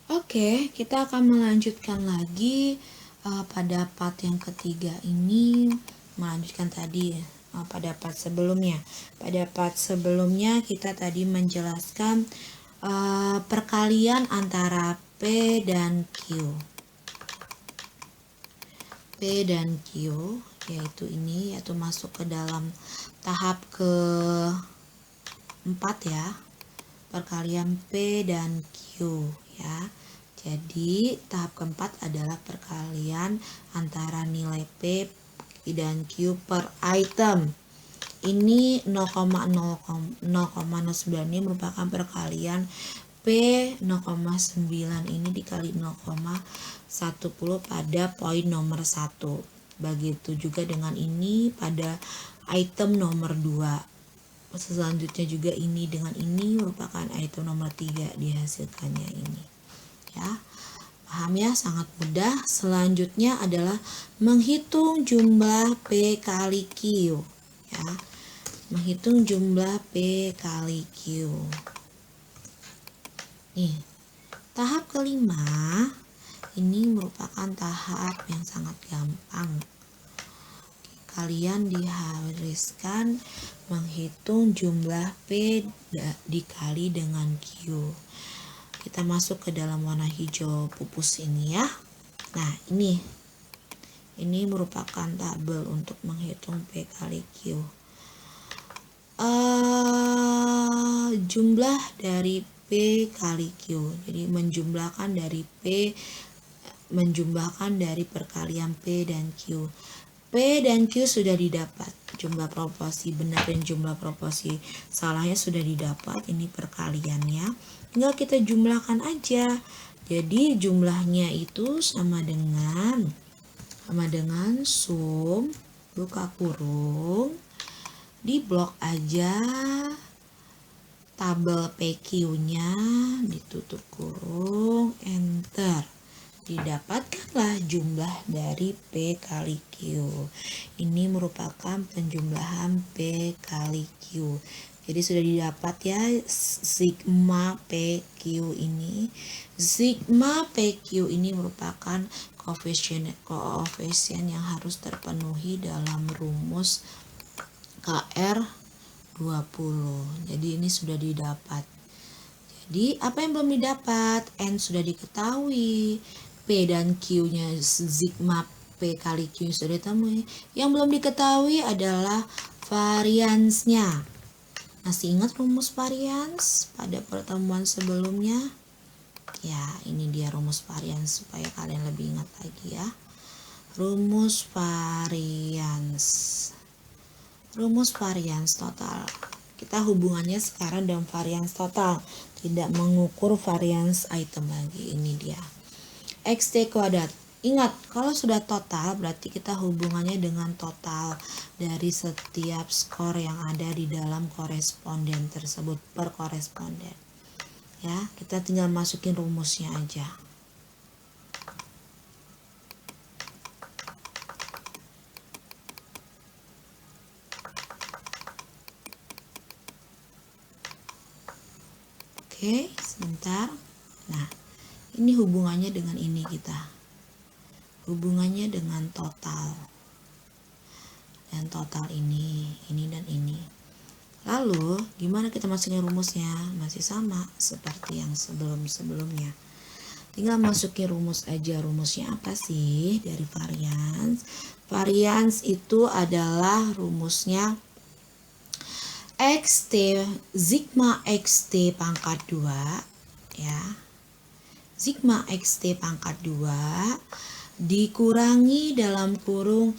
Oke, kita akan melanjutkan lagi pada part yang ketiga ini, melanjutkan tadi pada part sebelumnya. Pada part sebelumnya kita tadi menjelaskan perkalian antara P dan Q. P dan Q yaitu ini, yaitu masuk ke dalam tahap keempat ya, perkalian P dan Q ya. Jadi tahap keempat adalah perkalian antara nilai P dan Q per item. Ini 0,09 ini merupakan perkalian P 0,9 ini dikali 0,10 pada poin nomor 1. Begitu juga dengan ini pada item nomor 2. Selanjutnya juga ini dengan ini merupakan item nomor 3 dihasilkannya ini. Ya. Paham ya, sangat mudah. Selanjutnya adalah menghitung jumlah P kali Q. Ya. Menghitung jumlah P kali Q. Nih, tahap kelima ini merupakan tahap yang sangat gampang. Kalian diharuskan menghitung jumlah P dikali dengan Q. Kita masuk ke dalam warna hijau pupus ini ya. Nah, ini merupakan tabel untuk menghitung P kali Q. Jumlah dari P kali Q. Jadi menjumlahkan dari perkalian P dan Q. P dan Q sudah didapat, jumlah proporsi benar dan jumlah proporsi salahnya sudah didapat, ini perkaliannya. Tinggal kita jumlahkan aja. Jadi jumlahnya itu sama dengan sum buka kurung, di blok aja tabel PQ-nya, ditutup kurung, enter. Didapatkanlah jumlah dari P kali Q. Ini merupakan penjumlahan P kali Q. Jadi sudah didapat ya sigma PQ ini. Sigma PQ ini merupakan koefisien yang harus terpenuhi dalam rumus KR 20. Jadi ini sudah didapat. Jadi apa yang belum didapat? N sudah diketahui. P dan Q-nya sigma P kali Q sudah ditemui. Yang belum diketahui adalah variansnya. Masih ingat rumus varians pada pertemuan sebelumnya? Ya, ini dia rumus varians supaya kalian lebih ingat lagi ya. Rumus varians. Rumus varians total. Kita hubungannya sekarang dengan varians total, tidak mengukur varians item lagi. Ini dia. XT kuadrat. Ingat, kalau sudah total berarti kita hubungannya dengan total dari setiap skor yang ada di dalam koresponden tersebut per koresponden. Ya, kita tinggal masukin rumusnya aja. Oke, sebentar. Nah, ini hubungannya dengan ini kita. Hubungannya dengan total. Dan total ini dan ini. Lalu, gimana kita masukin rumusnya? Masih sama seperti yang sebelum-sebelumnya. Tinggal masukin rumus aja. Rumusnya apa sih dari varians? Varians itu adalah rumusnya XT, sigma XT pangkat 2 ya. Sigma XT pangkat 2 dikurangi dalam kurung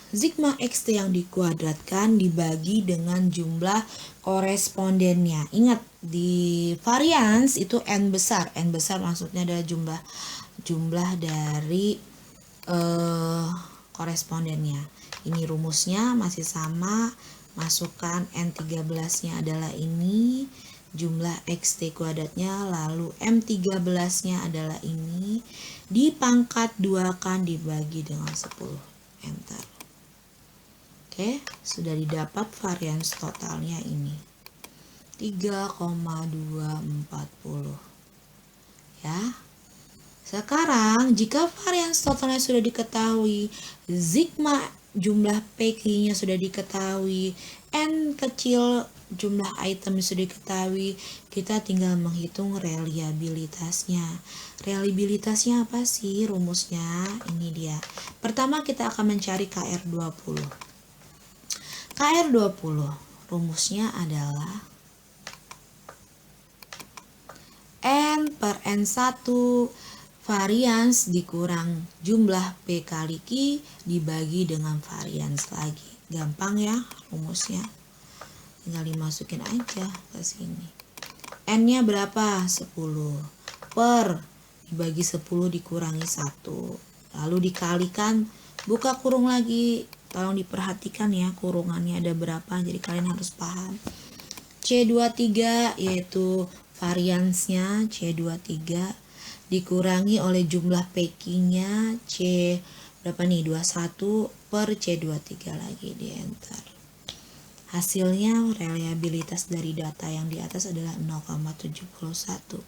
sigma XT yang dikuadratkan dibagi dengan jumlah korespondennya. Ingat, di varians itu N besar. N besar maksudnya adalah jumlah dari korespondennya. Ini rumusnya masih sama. Masukkan N13-nya adalah ini. Jumlah XT kuadratnya, lalu M13-nya adalah ini, dipangkat 2 kan dibagi dengan 10. Enter. Oke, sudah didapat varians totalnya ini 3,240 Sekarang jika varians totalnya sudah diketahui, sigma jumlah PQ-nya sudah diketahui, N kecil jumlah itemnya sudah diketahui, kita tinggal menghitung reliabilitasnya. Reliabilitasnya apa sih rumusnya? Ini dia. Pertama kita akan mencari KR20. KR20 rumusnya adalah N per N1 varians dikurang jumlah P kali Q dibagi dengan varians lagi. Gampang ya rumusnya. Tinggal dimasukin aja ke sini. N-nya berapa? 10. Per dibagi 10 dikurangi 1. Lalu dikalikan, buka kurung lagi. Tolong diperhatikan ya kurungannya ada berapa, jadi kalian harus paham. C23 yaitu variansnya C23 dikurangi oleh jumlah PQ-nya C berapa nih? 21 per C23 lagi di enter. Hasilnya reliabilitas dari data yang di atas adalah 0,71.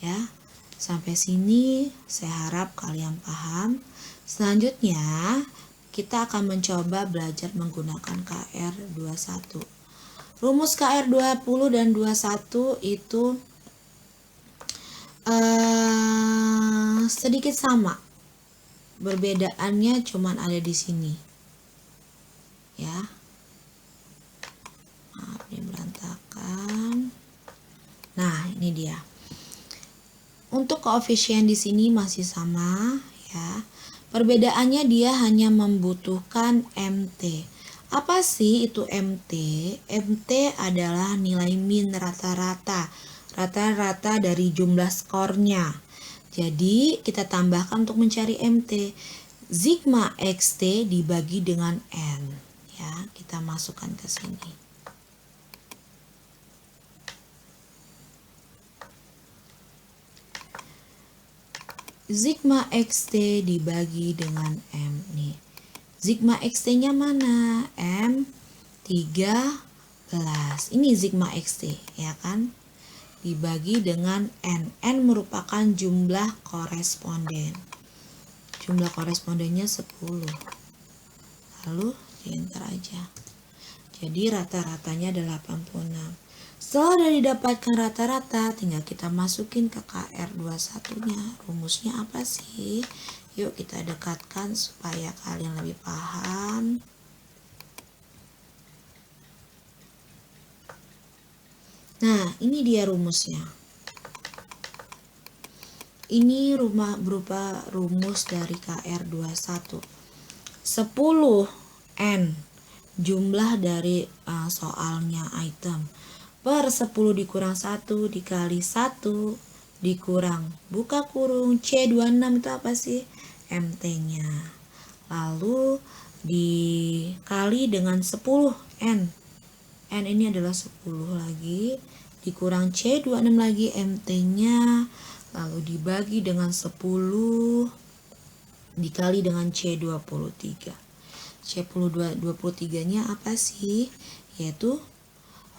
Ya. Sampai sini saya harap kalian paham. Selanjutnya kita akan mencoba belajar menggunakan KR21. Rumus KR20 dan 21 itu sedikit sama, berbedaannya cuman ada di sini ya. Maaf ini berantakan. Nah ini dia, untuk koefisien di sini masih sama ya, perbedaannya dia hanya membutuhkan MT. Apa sih itu MT? MT adalah nilai min rata-rata dari jumlah skornya. Jadi kita tambahkan untuk mencari MT. Sigma XT dibagi dengan N. Ya, kita masukkan ke sini. Sigma XT dibagi dengan M nih. Sigma XT-nya mana? M 13. Ini sigma XT, ya kan? Dibagi dengan N. N merupakan jumlah koresponden. Jumlah korespondennya 10. Lalu dienter aja. Jadi rata-ratanya ada 86. Setelah sudah didapatkan rata-rata, tinggal kita masukin ke KR21-nya. Rumusnya apa sih? Yuk kita dekatkan supaya kalian lebih paham. Nah, ini dia rumusnya. Ini berupa rumus dari KR21. 10N jumlah dari soalnya item per 10 dikurang 1 dikali 1 dikurang buka kurung C26 itu apa sih? MT-nya. Lalu dikali dengan 10N. N ini adalah 10 lagi, dikurang C26 lagi MT-nya, lalu dibagi dengan 10 dikali dengan C23. C23-nya apa sih? Yaitu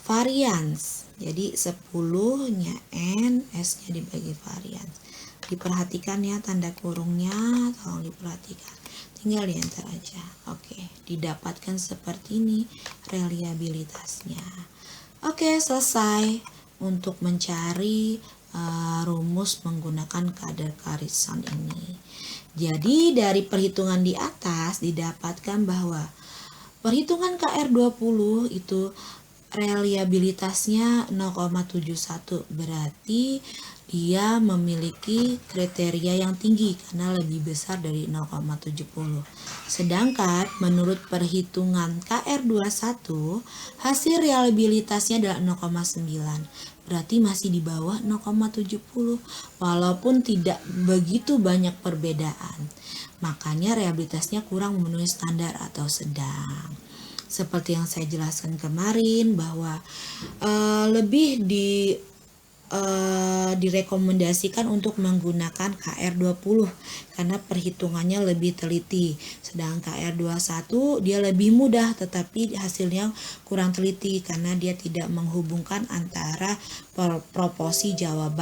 varians. Jadi 10-nya N, S-nya dibagi varians. Diperhatikan ya tanda kurungnya, tolong diperhatikan. Tinggal dienter aja. Oke, didapatkan seperti ini reliabilitasnya. Oke, selesai untuk mencari rumus menggunakan kadar Karisan ini. Jadi dari perhitungan di atas didapatkan bahwa perhitungan KR20 itu reliabilitasnya 0,71, berarti dia memiliki kriteria yang tinggi karena lebih besar dari 0,70. Sedangkan menurut perhitungan KR21 hasil reliabilitasnya adalah 0,9, berarti masih di bawah 0,70 walaupun tidak begitu banyak perbedaan. Makanya reliabilitasnya kurang memenuhi standar atau sedang. Seperti yang saya jelaskan kemarin bahwa lebih direkomendasikan untuk menggunakan KR20 karena perhitungannya lebih teliti. Sedangkan KR21 dia lebih mudah tetapi hasilnya kurang teliti karena dia tidak menghubungkan antara proporsi jawaban